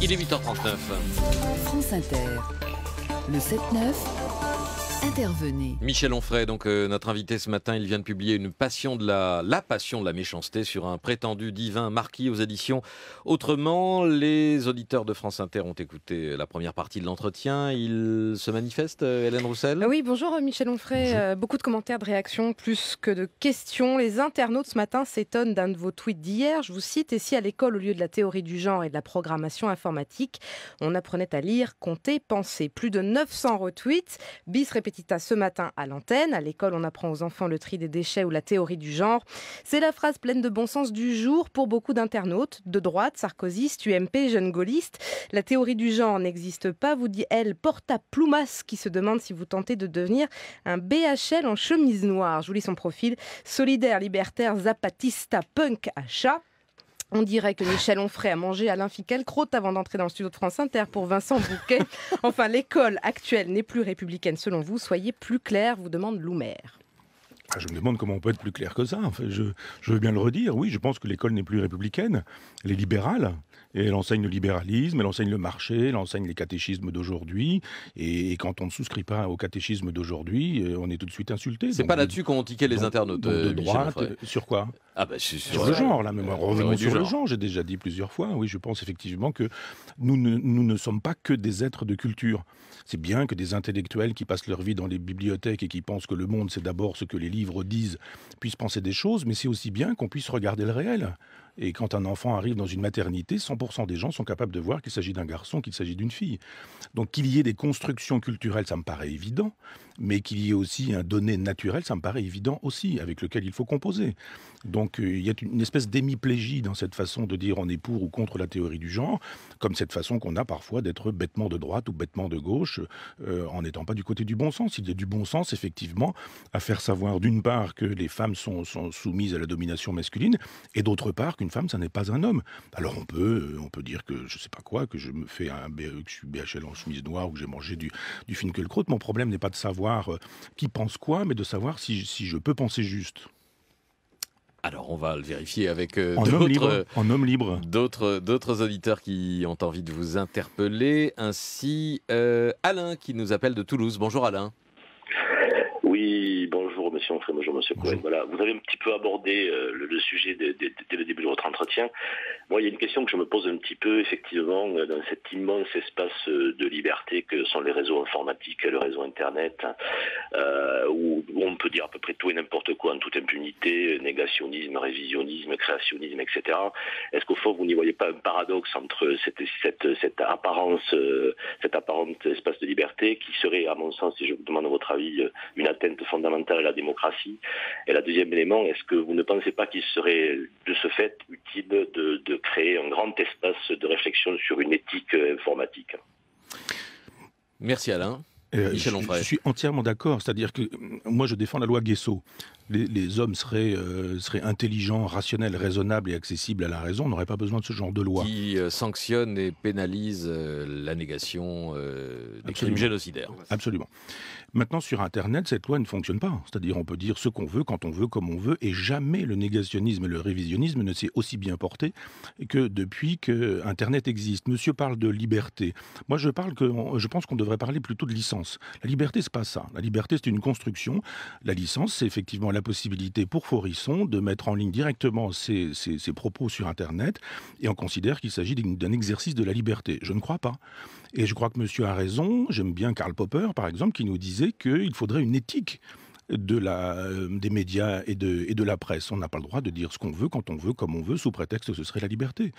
Il est 8h39. France Inter, le 7-9, intervenez. Michel Onfray, donc notre invité ce matin, il vient de publier une passion de la passion de la méchanceté sur un prétendu divin marquis aux éditions Autrement. Les auditeurs de France Inter ont écouté la première partie de l'entretien. Ils se manifestent, Hélène Roussel ? Oui, bonjour Michel Onfray. Beaucoup de commentaires, de réactions, plus que de questions. Les internautes ce matin s'étonnent d'un de vos tweets d'hier. Je vous cite: et si à l'école, au lieu de la théorie du genre et de la programmation informatique, on apprenait à lire, compter, penser. Plus de 900 retweets. Bis repetita ce matin à l'antenne. À l'école, on apprend aux enfants le tri des déchets ou la théorie du genre. C'est la phrase pleine de bon sens du jour pour beaucoup d'internautes, de droite, sarkozystes, UMP, jeunes gaullistes. La théorie du genre n'existe pas, vous dit elle, Porta Plumas, qui se demande si vous tentez de devenir un BHL en chemise noire. Je vous lis son profil: solidaire, libertaire, zapatista, punk à chat. On dirait que Michel Onfray a mangé Alain Finkielkraut avant d'entrer dans le studio de France Inter pour Vincent Bouquet. Enfin, l'école actuelle n'est plus républicaine selon vous. Soyez plus clair, vous demande Loumer. Je me demande comment on peut être plus clair que ça. Enfin, je veux bien le redire. Oui, je pense que l'école n'est plus républicaine. Elle est libérale. Et elle enseigne le libéralisme, elle enseigne le marché, elle enseigne les catéchismes d'aujourd'hui. Et quand on ne souscrit pas au catéchisme d'aujourd'hui, on est tout de suite insulté. C'est pas là-dessus qu'ont tiqué les internautes. De droite, sur quoi? Sur le genre, là. Mais revenons sur le genre, j'ai déjà dit plusieurs fois. Oui, je pense effectivement que nous ne sommes pas que des êtres de culture. C'est bien que des intellectuels qui passent leur vie dans les bibliothèques et qui pensent que le monde, c'est d'abord ce que les livres disent, puissent penser des choses, mais c'est aussi bien qu'on puisse regarder le réel. Et quand un enfant arrive dans une maternité, 100% des gens sont capables de voir qu'il s'agit d'un garçon, qu'il s'agit d'une fille. Donc qu'il y ait des constructions culturelles, ça me paraît évident, mais qu'il y ait aussi un donné naturel, ça me paraît évident aussi, avec lequel il faut composer. Donc il y a une espèce d'hémiplégie dans cette façon de dire on est pour ou contre la théorie du genre, comme cette façon qu'on a parfois d'être bêtement de droite ou bêtement de gauche, en n'étant pas du côté du bon sens. Il y a du bon sens, effectivement, à faire savoir d'une part que les femmes sont soumises à la domination masculine, et d'autre part qu'une femme, ça n'est pas un homme. Alors on peut dire que je sais pas quoi, que je me fais que je suis BHL en chemise noire ou que j'ai mangé du Finkielkraut. Mon problème n'est pas de savoir qui pense quoi, mais de savoir si je peux penser juste. Alors on va le vérifier avec en homme libre. D'autres auditeurs qui ont envie de vous interpeller, ainsi Alain qui nous appelle de Toulouse. Bonjour Alain. Oui, bonjour monsieur Onfray, bonjour monsieur Cohen. Voilà, vous avez un petit peu abordé le sujet dès le début de votre entretien. Moi, il y a une question que je me pose un petit peu, effectivement, dans cet immense espace de liberté que sont les réseaux informatiques, le réseau Internet, où on peut dire à peu près tout et n'importe quoi en toute impunité, négationnisme, révisionnisme, créationnisme, etc. Est-ce qu'au fond, vous n'y voyez pas un paradoxe entre cet apparent espace de liberté qui serait, à mon sens, si je vous demande votre avis, une atteinte fondamentale à la démocratie? Et la deuxième élément, est-ce que vous ne pensez pas qu'il serait de ce fait utile de créer un grand espace de réflexion sur une éthique informatique? Merci Alain. Michel Onfray. Je suis entièrement d'accord, c'est-à-dire que moi je défends la loi Guesso. Les hommes seraient intelligents, rationnels, raisonnables et accessibles à la raison, on n'aurait pas besoin de ce genre de loi. Qui sanctionne et pénalise la négation des crimes génocidaires. Absolument. Maintenant, sur Internet, cette loi ne fonctionne pas. C'est-à-dire on peut dire ce qu'on veut, quand on veut, comme on veut, et jamais le négationnisme et le révisionnisme ne s'est aussi bien porté que depuis que Internet existe. Monsieur parle de liberté. Moi, je pense qu'on devrait parler plutôt de licence. La liberté, c'est pas ça. La liberté, c'est une construction. La licence, c'est effectivement la possibilité pour Faurisson de mettre en ligne directement ses propos sur Internet, et on considère qu'il s'agit d'un exercice de la liberté. Je ne crois pas. Et je crois que monsieur a raison. J'aime bien Karl Popper, par exemple, qui nous disait qu'il faudrait une éthique des médias et de la presse. On n'a pas le droit de dire ce qu'on veut, quand on veut, comme on veut, sous prétexte que ce serait la liberté.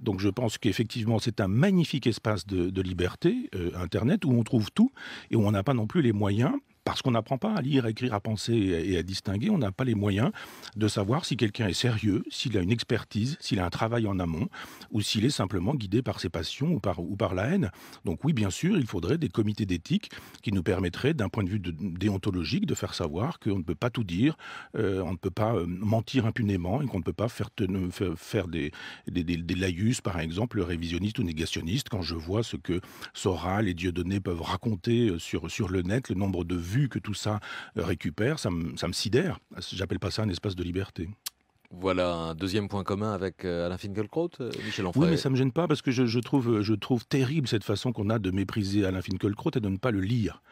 Donc je pense qu'effectivement, c'est un magnifique espace de liberté, Internet, où on trouve tout et où on n'a pas non plus les moyens. Parce qu'on n'apprend pas à lire, à écrire, à penser et à distinguer, on n'a pas les moyens de savoir si quelqu'un est sérieux, s'il a une expertise, s'il a un travail en amont, ou s'il est simplement guidé par ses passions ou par la haine. Donc oui, bien sûr, il faudrait des comités d'éthique qui nous permettraient, d'un point de vue déontologique, de faire savoir qu'on ne peut pas tout dire, on ne peut pas mentir impunément, et qu'on ne peut pas faire des laïus, par exemple, révisionnistes ou négationnistes. Quand je vois ce que Soral et Dieudonné peuvent raconter sur le net, le nombre de vues que tout ça récupère, ça me sidère. J'appelle pas ça un espace de liberté. Voilà un deuxième point commun avec Alain Finkielkraut, Michel Onfray. Oui, mais ça ne me gêne pas parce que je trouve terrible cette façon qu'on a de mépriser Alain Finkielkraut et de ne pas le lire.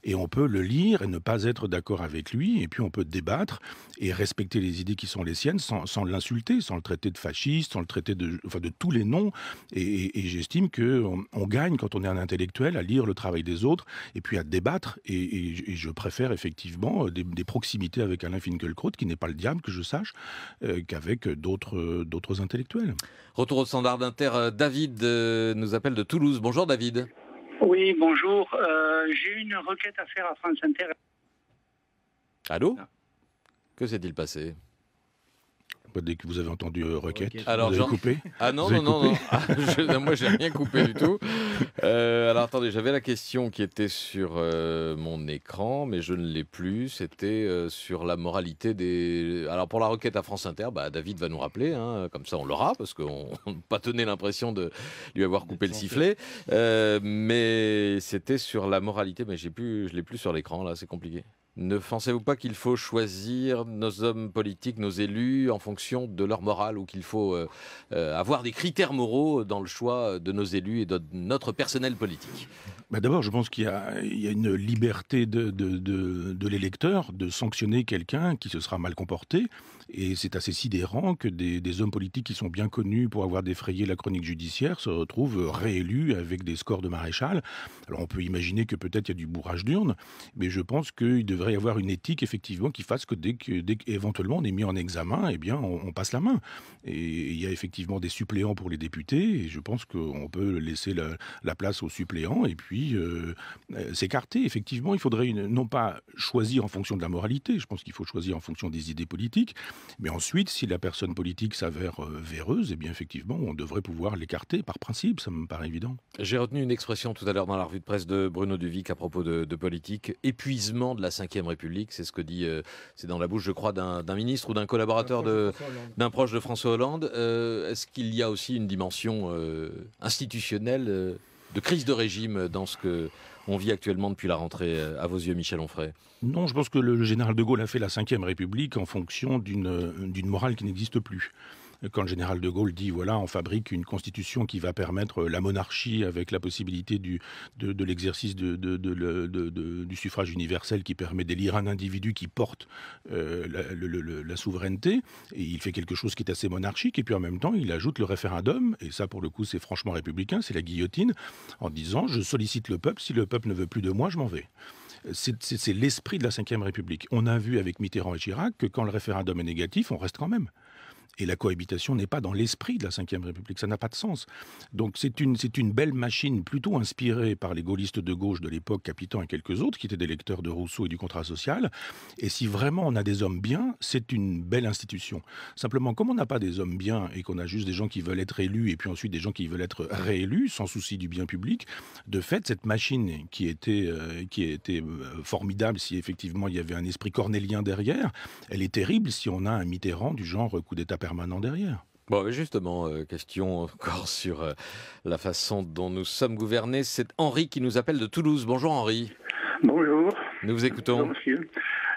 Et on peut le lire et ne pas être d'accord avec lui, et puis on peut débattre et respecter les idées qui sont les siennes sans l'insulter, sans le traiter de fasciste, sans le traiter de tous les noms. Et j'estime qu'on gagne, quand on est un intellectuel, à lire le travail des autres et puis à débattre. Et je préfère effectivement des proximités avec Alain Finkielkraut, qui n'est pas le diable, que je sache, qu'avec d'autres intellectuels. Retour au standard d'Inter, David nous appelle de Toulouse. Bonjour David. Oui, bonjour. J'ai une requête à faire à France Inter. Allô ? Que s'est-il passé ? Dès que vous avez entendu requête, alors, vous avez coupé ? Ah non. Ah, moi, j'ai rien coupé du tout. Alors, attendez, j'avais la question qui était sur mon écran, mais je ne l'ai plus. C'était sur la moralité des... Alors, pour la requête à France Inter, David va nous rappeler, hein, comme ça on l'aura, parce qu'on n'a pas donné l'impression de lui avoir coupé le sifflet. Mais c'était sur la moralité, mais je ne l'ai plus sur l'écran, là, c'est compliqué. Ne pensez-vous pas qu'il faut choisir nos hommes politiques, nos élus, en fonction de leur morale, ou qu'il faut avoir des critères moraux dans le choix de nos élus et de notre personnel politique ? D'abord, je pense qu'il y a une liberté de l'électeur de sanctionner quelqu'un qui se sera mal comporté. Et c'est assez sidérant que des hommes politiques qui sont bien connus pour avoir défrayé la chronique judiciaire se retrouvent réélus avec des scores de maréchal. Alors on peut imaginer que peut-être il y a du bourrage d'urne, mais je pense qu'il devrait y avoir une éthique effectivement qui fasse que dès qu'éventuellement on est mis en examen, eh bien on passe la main. Et il y a effectivement des suppléants pour les députés, et je pense qu'on peut laisser la place aux suppléants et puis s'écarter. Effectivement, il faudrait non pas choisir en fonction de la moralité, je pense qu'il faut choisir en fonction des idées politiques, mais ensuite, si la personne politique s'avère véreuse, eh bien effectivement, on devrait pouvoir l'écarter par principe, ça me paraît évident. J'ai retenu une expression tout à l'heure dans la revue de presse de Bruno Duvic à propos de politique, épuisement de la Ve République, c'est ce que dit, c'est dans la bouche, je crois, d'un ministre ou d'un collaborateur d'un proche de François Hollande. Est-ce qu'il y a aussi une dimension institutionnelle de crise de régime dans ce qu'on vit actuellement depuis la rentrée, à vos yeux, Michel Onfray ? Non, je pense que le général de Gaulle a fait la Ve République en fonction d'une morale qui n'existe plus. Quand le général de Gaulle dit, voilà, on fabrique une constitution qui va permettre la monarchie avec la possibilité de l'exercice du suffrage universel qui permet d'élire un individu qui porte la souveraineté, et il fait quelque chose qui est assez monarchique, et puis en même temps, il ajoute le référendum, et ça, pour le coup, c'est franchement républicain, c'est la guillotine, en disant, je sollicite le peuple, si le peuple ne veut plus de moi, je m'en vais. C'est l'esprit de la Ve République. On a vu avec Mitterrand et Chirac que quand le référendum est négatif, on reste quand même. Et la cohabitation n'est pas dans l'esprit de la Ve République, ça n'a pas de sens. Donc c'est une belle machine plutôt inspirée par les gaullistes de gauche de l'époque, Capitan et quelques autres, qui étaient des lecteurs de Rousseau et du contrat social. Et si vraiment on a des hommes bien, c'est une belle institution. Simplement, comme on n'a pas des hommes bien et qu'on a juste des gens qui veulent être élus et puis ensuite des gens qui veulent être réélus, sans souci du bien public, de fait, cette machine qui était formidable si effectivement il y avait un esprit cornélien derrière, elle est terrible si on a un Mitterrand du genre coup d'État permanent derrière. Bon, mais justement, question encore sur la façon dont nous sommes gouvernés. C'est Henri qui nous appelle de Toulouse. Bonjour Henri. Bonjour. Nous vous écoutons. Bonjour monsieur.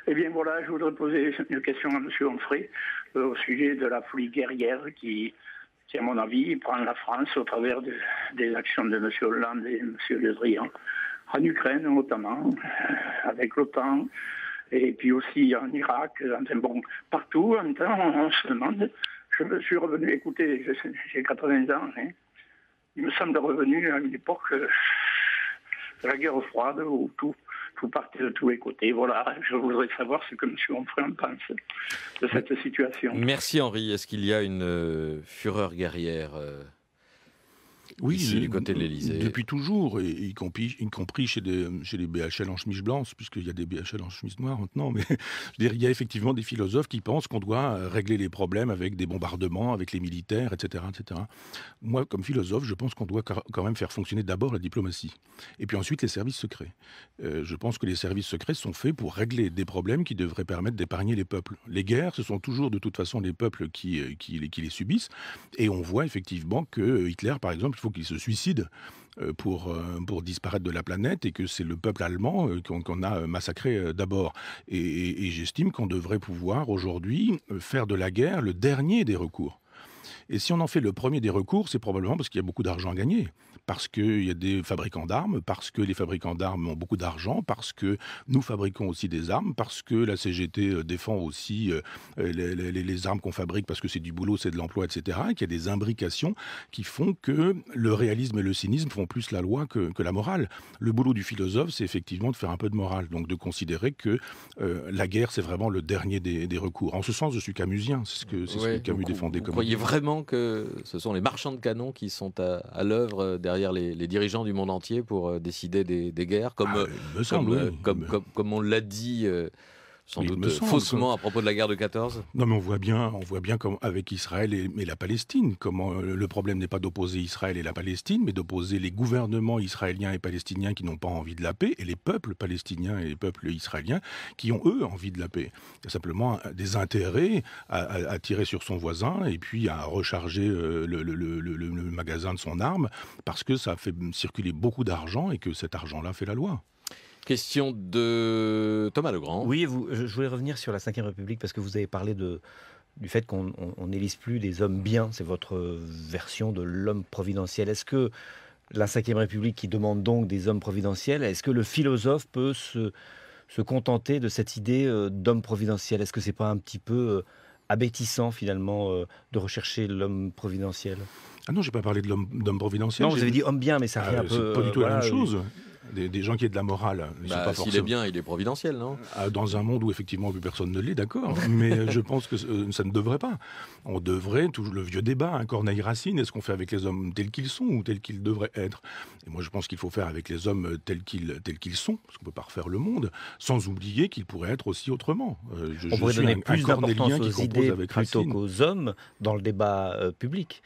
Eh bien voilà, je voudrais poser une question à monsieur Onfray au sujet de la folie guerrière qui à mon avis, prend la France au travers des actions de monsieur Hollande et monsieur Le Drian, en Ukraine notamment, avec l'OTAN, et puis aussi en Irak, enfin bon, partout, en même temps, on se demande. Je me suis revenu, écoutez, j'ai 80 ans, hein, il me semble revenu à une époque de la guerre froide où tout partait de tous les côtés. Voilà, je voudrais savoir ce que M. Onfray en pense de cette situation. Merci Henri. Est-ce qu'il y a une fureur guerrière Oui, ici, du côté de l'Élysée. Depuis toujours, et y compris chez les BHL en chemise blanche, puisqu'il y a des BHL en chemise noire maintenant, mais je veux dire, il y a effectivement des philosophes qui pensent qu'on doit régler les problèmes avec des bombardements, avec les militaires, etc., etc. Moi, comme philosophe, je pense qu'on doit quand même faire fonctionner d'abord la diplomatie, et puis ensuite les services secrets. Je pense que les services secrets sont faits pour régler des problèmes qui devraient permettre d'épargner les peuples. Les guerres, ce sont toujours de toute façon les peuples qui les subissent, et on voit effectivement que Hitler, par exemple, faut qu'il se suicide pour disparaître de la planète et que c'est le peuple allemand qu'on a massacré d'abord. Et j'estime qu'on devrait pouvoir aujourd'hui faire de la guerre le dernier des recours. Et si on en fait le premier des recours, c'est probablement parce qu'il y a beaucoup d'argent à gagner. Parce qu'il y a des fabricants d'armes, parce que les fabricants d'armes ont beaucoup d'argent, parce que nous fabriquons aussi des armes, parce que la CGT défend aussi les armes qu'on fabrique, parce que c'est du boulot, c'est de l'emploi, etc. Et qu'il y a des imbrications qui font que le réalisme et le cynisme font plus la loi que la morale. Le boulot du philosophe, c'est effectivement de faire un peu de morale, donc de considérer que la guerre, c'est vraiment le dernier des recours. En ce sens, je suis camusien, c'est ce que Camus défendait. Vous croyez vraiment que ce sont les marchands de canons qui sont à l'œuvre derrière les dirigeants du monde entier pour décider des guerres, comme on l'a dit sans doute faussement à propos de la guerre de 14? Non, mais on voit bien comme avec Israël et la Palestine, comment le problème n'est pas d'opposer Israël et la Palestine, mais d'opposer les gouvernements israéliens et palestiniens qui n'ont pas envie de la paix et les peuples palestiniens et les peuples israéliens qui ont, eux, envie de la paix. Il y a simplement des intérêts à tirer sur son voisin et puis à recharger le magasin de son arme parce que ça fait circuler beaucoup d'argent et que cet argent-là fait la loi. Question de Thomas Legrand. Oui, je voulais revenir sur la Ve République parce que vous avez parlé du fait qu'on n'élise plus des hommes bien. C'est votre version de l'homme providentiel. Est-ce que la Ve République, qui demande donc des hommes providentiels, est-ce que le philosophe peut se contenter de cette idée d'homme providentiel? Est-ce que c'est pas un petit peu abêtissant finalement de rechercher l'homme providentiel? Ah non, j'ai pas parlé d'homme providentiel. Non, vous avez dit homme bien, mais ça fait un peu... C'est pas du tout la même chose. Des gens qui aient de la morale. S'il est bien, il est providentiel, non? Dans un monde où effectivement plus personne ne l'est, d'accord. Mais je pense que ça ne devrait pas. On devrait, toujours le vieux débat, Corneille-Racine, est-ce qu'on fait avec les hommes tels qu'ils sont ou tels qu'ils devraient être? Et moi je pense qu'il faut faire avec les hommes tels qu'ils sont, parce qu'on ne peut pas refaire le monde, sans oublier qu'ils pourraient être aussi autrement. On pourrait donner plus d'importance aux idées plutôt qu'aux hommes dans le débat public.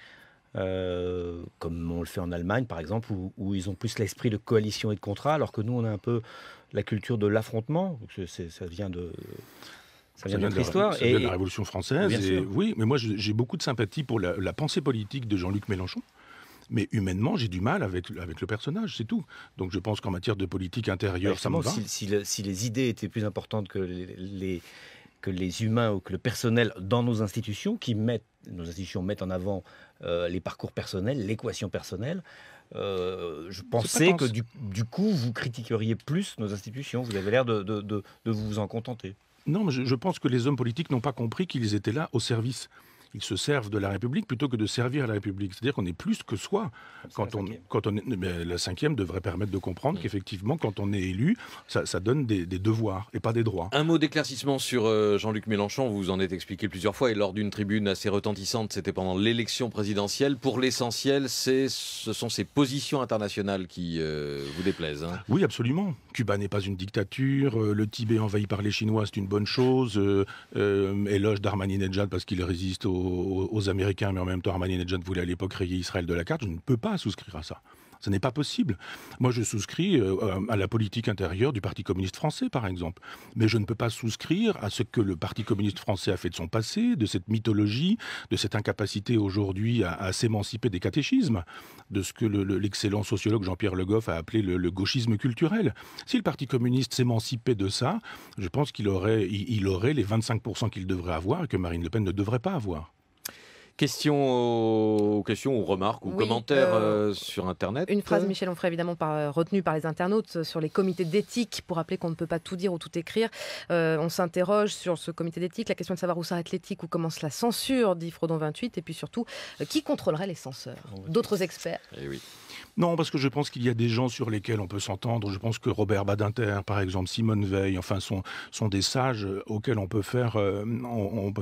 Comme on le fait en Allemagne par exemple, où ils ont plus l'esprit de coalition et de contrat, alors que nous on a un peu la culture de l'affrontement. Ça vient de notre histoire. Ça vient de la Révolution française. Oui, mais moi j'ai beaucoup de sympathie pour la pensée politique de Jean-Luc Mélenchon. Mais humainement, j'ai du mal avec le personnage, c'est tout. Donc je pense qu'en matière de politique intérieure, ça me va. Si les idées étaient plus importantes que les humains ou que le personnel dans nos institutions, nos institutions mettent en avant les parcours personnels, l'équation personnelle, je pensais que du coup, vous critiqueriez plus nos institutions. Vous avez l'air de vous en contenter. Non, mais je pense que les hommes politiques n'ont pas compris qu'ils étaient là au service. Ils se servent de la République plutôt que de servir la République. C'est-à-dire qu'on est plus que soi. La cinquième devrait permettre de comprendre qu'effectivement, quand on est élu, ça donne des devoirs et pas des droits. Un mot d'éclaircissement sur Jean-Luc Mélenchon. Vous en êtes expliqué plusieurs fois et lors d'une tribune assez retentissante, c'était pendant l'élection présidentielle. Pour l'essentiel, ce sont ces positions internationales qui vous déplaisent. Hein. Oui, absolument. Cuba n'est pas une dictature. Le Tibet envahi par les Chinois, c'est une bonne chose. Éloge d'Ahmadinejad parce qu'il résiste aux Américains, mais en même temps Ahmadinejad voulait à l'époque rayer Israël de la carte. Je ne peux pas souscrire à ça. Ce n'est pas possible. Moi, je souscris à la politique intérieure du Parti communiste français, par exemple. Mais je ne peux pas souscrire à ce que le Parti communiste français a fait de son passé, de cette mythologie, de cette incapacité aujourd'hui à s'émanciper des catéchismes, de ce que l'excellent sociologue Jean-Pierre Le Goff a appelé le gauchisme culturel. Si le Parti communiste s'émancipait de ça, je pense qu'il aurait les 25% qu'il devrait avoir et que Marine Le Pen ne devrait pas avoir. Questions ou remarques ou commentaires sur Internet. Une phrase, Michel Onfray, évidemment retenue par les internautes sur les comités d'éthique, pour rappeler qu'on ne peut pas tout dire ou tout écrire. On s'interroge sur ce comité d'éthique, la question de savoir où s'arrête l'éthique, où commence la censure, dit Frodon 28, et puis surtout, qui contrôlerait les censeurs? D'autres experts? Eh oui. Non, parce que je pense qu'il y a des gens sur lesquels on peut s'entendre. Je pense que Robert Badinter, par exemple, Simone Veil, enfin, sont des sages auxquels on peut faire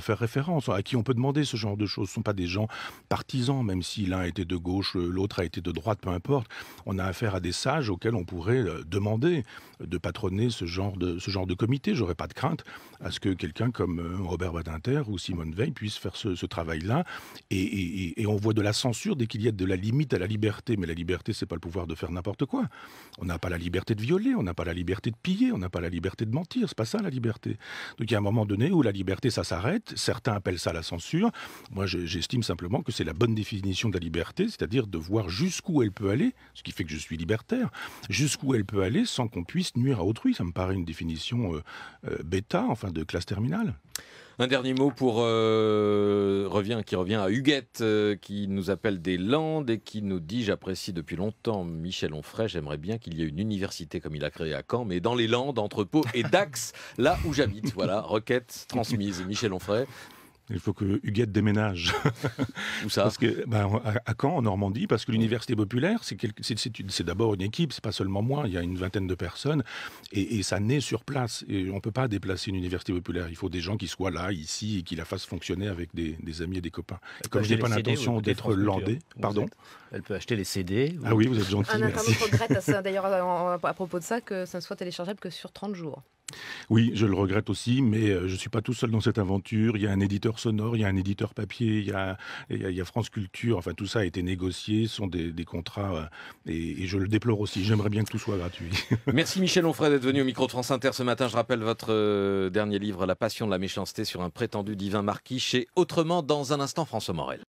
référence, à qui on peut demander ce genre de choses. Ce ne sont pas des gens partisans, même si l'un était de gauche, l'autre a été de droite, peu importe. On a affaire à des sages auxquels on pourrait demander de patronner ce genre de comité. J'aurais pas de crainte à ce que quelqu'un comme Robert Badinter ou Simone Veil puisse faire ce travail-là. Et on voit de la censure dès qu'il y a de la limite à la liberté. Mais la liberté, c'est pas le pouvoir de faire n'importe quoi. On n'a pas la liberté de violer, on n'a pas la liberté de piller, on n'a pas la liberté de mentir. C'est pas ça la liberté. Donc il y a un moment donné où la liberté, ça s'arrête. Certains appellent ça la censure. Moi, j'ai J'estime simplement que c'est la bonne définition de la liberté, c'est-à-dire de voir jusqu'où elle peut aller, ce qui fait que je suis libertaire, jusqu'où elle peut aller sans qu'on puisse nuire à autrui. Ça me paraît une définition bêta, enfin de classe terminale. Un dernier mot qui revient à Huguette, qui nous appelle des Landes et qui nous dit: j'apprécie depuis longtemps Michel Onfray, j'aimerais bien qu'il y ait une université comme il a créé à Caen, mais dans les Landes, entre Pau et Dax, là où j'habite. Voilà, requête transmise. Michel Onfray. Il faut que Huguette déménage. Où ça? Parce que, à Caen, en Normandie, parce que l'université populaire, c'est d'abord une équipe, c'est pas seulement moi, il y a une vingtaine de personnes, et ça naît sur place. Et on peut pas déplacer une université populaire. Il faut des gens qui soient là, ici, et qui la fassent fonctionner avec des amis et des copains. Comme je n'ai pas l'intention d'être landais, pardon. Elle peut acheter les CD. Ah oui, vous êtes gentil, Un merci. internaute regrette d'ailleurs à propos de ça que ça ne soit téléchargeable que sur 30 jours. Oui, je le regrette aussi, mais je ne suis pas tout seul dans cette aventure. Il y a un éditeur sonore, il y a un éditeur papier, il y a France Culture. Enfin, tout ça a été négocié, ce sont des contrats, et je le déplore aussi. J'aimerais bien que tout soit gratuit. Merci Michel Onfray d'être venu au micro de France Inter ce matin. Je rappelle votre dernier livre, La passion de la méchanceté, sur un prétendu divin marquis, chez Autrement. Dans un instant, François Morel.